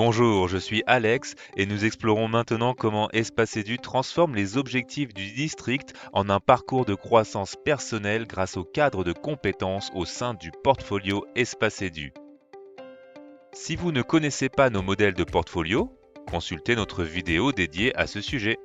Bonjour, je suis Alex et nous explorons maintenant comment Espacedu transforme les objectifs du district en un parcours de croissance personnelle grâce au cadre de compétences au sein du portfolio Espacedu. Si vous ne connaissez pas nos modèles de portfolio, consultez notre vidéo dédiée à ce sujet.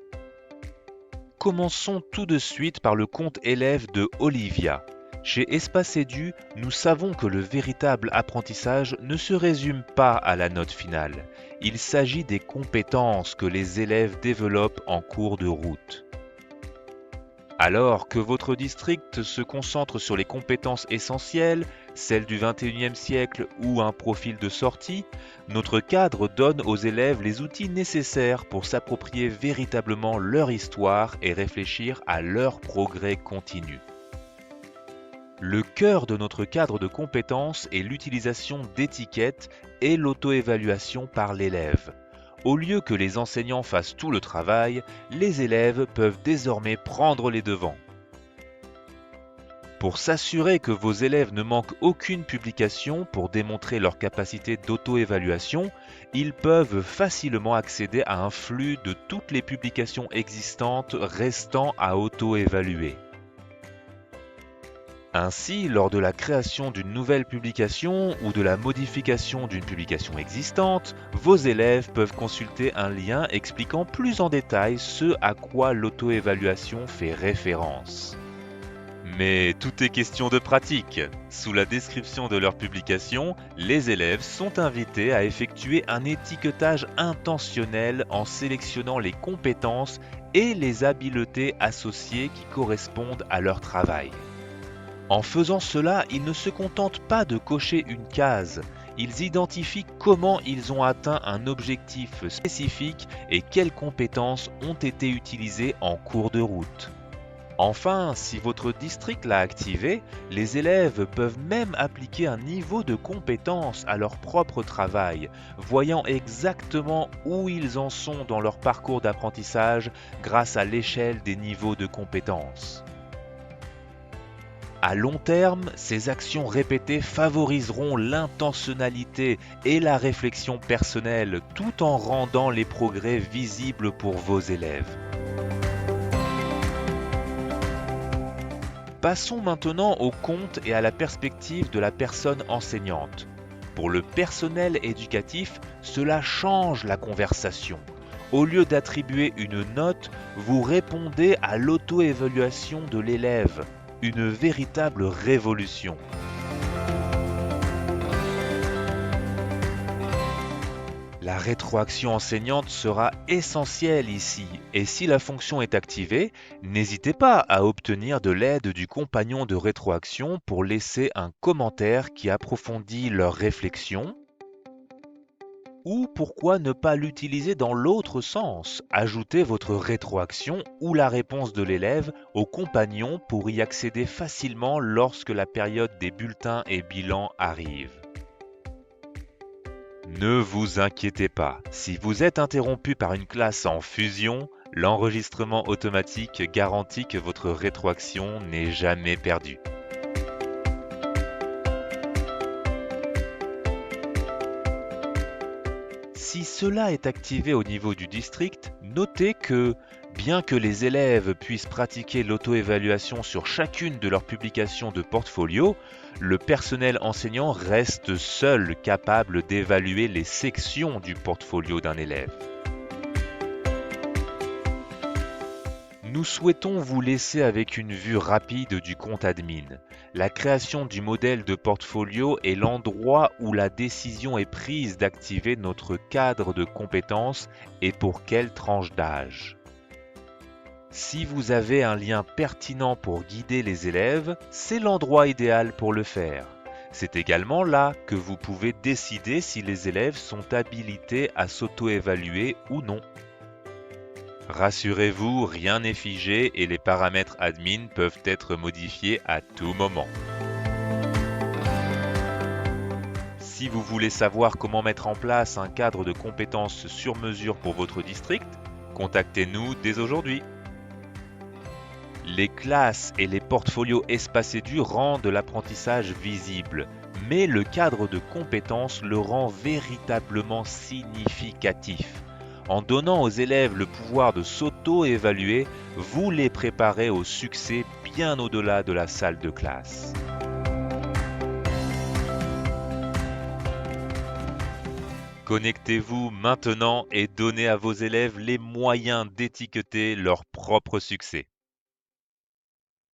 Commençons tout de suite par le compte élève de Olivia. Chez Espacedu, nous savons que le véritable apprentissage ne se résume pas à la note finale. Il s'agit des compétences que les élèves développent en cours de route. Alors que votre district se concentre sur les compétences essentielles, celles du 21e siècle ou un profil de sortie, notre cadre donne aux élèves les outils nécessaires pour s'approprier véritablement leur histoire et réfléchir à leur progrès continu. Le cœur de notre cadre de compétences est l'utilisation d'étiquettes et l'auto-évaluation par l'élève. Au lieu que les enseignants fassent tout le travail, les élèves peuvent désormais prendre les devants. Pour s'assurer que vos élèves ne manquent aucune publication pour démontrer leur capacité d'auto-évaluation, ils peuvent facilement accéder à un flux de toutes les publications existantes restant à auto-évaluer. Ainsi, lors de la création d'une nouvelle publication ou de la modification d'une publication existante, vos élèves peuvent consulter un lien expliquant plus en détail ce à quoi l'auto-évaluation fait référence. Mais tout est question de pratique. Sous la description de leur publication, les élèves sont invités à effectuer un étiquetage intentionnel en sélectionnant les compétences et les habiletés associées qui correspondent à leur travail. En faisant cela, ils ne se contentent pas de cocher une case, ils identifient comment ils ont atteint un objectif spécifique et quelles compétences ont été utilisées en cours de route. Enfin, si votre district l'a activé, les élèves peuvent même appliquer un niveau de compétence à leur propre travail, voyant exactement où ils en sont dans leur parcours d'apprentissage grâce à l'échelle des niveaux de compétences. À long terme, ces actions répétées favoriseront l'intentionnalité et la réflexion personnelle tout en rendant les progrès visibles pour vos élèves. Passons maintenant au compte et à la perspective de la personne enseignante. Pour le personnel éducatif, cela change la conversation. Au lieu d'attribuer une note, vous répondez à l'auto-évaluation de l'élève. Une véritable révolution. La rétroaction enseignante sera essentielle ici, et si la fonction est activée, n'hésitez pas à obtenir de l'aide du compagnon de rétroaction pour laisser un commentaire qui approfondit leur réflexion. Ou pourquoi ne pas l'utiliser dans l'autre sens? Ajoutez votre rétroaction ou la réponse de l'élève au compagnon pour y accéder facilement lorsque la période des bulletins et bilans arrive. Ne vous inquiétez pas, si vous êtes interrompu par une classe en fusion, l'enregistrement automatique garantit que votre rétroaction n'est jamais perdue. Si cela est activé au niveau du district, notez que, bien que les élèves puissent pratiquer l'auto-évaluation sur chacune de leurs publications de portfolio, le personnel enseignant reste seul capable d'évaluer les sections du portfolio d'un élève. Nous souhaitons vous laisser avec une vue rapide du compte admin. La création du modèle de portfolio est l'endroit où la décision est prise d'activer notre cadre de compétences et pour quelle tranche d'âge. Si vous avez un lien pertinent pour guider les élèves, c'est l'endroit idéal pour le faire. C'est également là que vous pouvez décider si les élèves sont habilités à s'auto-évaluer ou non. Rassurez-vous, rien n'est figé et les paramètres admin peuvent être modifiés à tout moment. Si vous voulez savoir comment mettre en place un cadre de compétences sur mesure pour votre district, contactez-nous dès aujourd'hui. Les classes et les portfolios Espacedu rendent l'apprentissage visible, mais le cadre de compétences le rend véritablement significatif. En donnant aux élèves le pouvoir de s'auto-évaluer, vous les préparez au succès bien au-delà de la salle de classe. Connectez-vous maintenant et donnez à vos élèves les moyens d'étiqueter leur propre succès.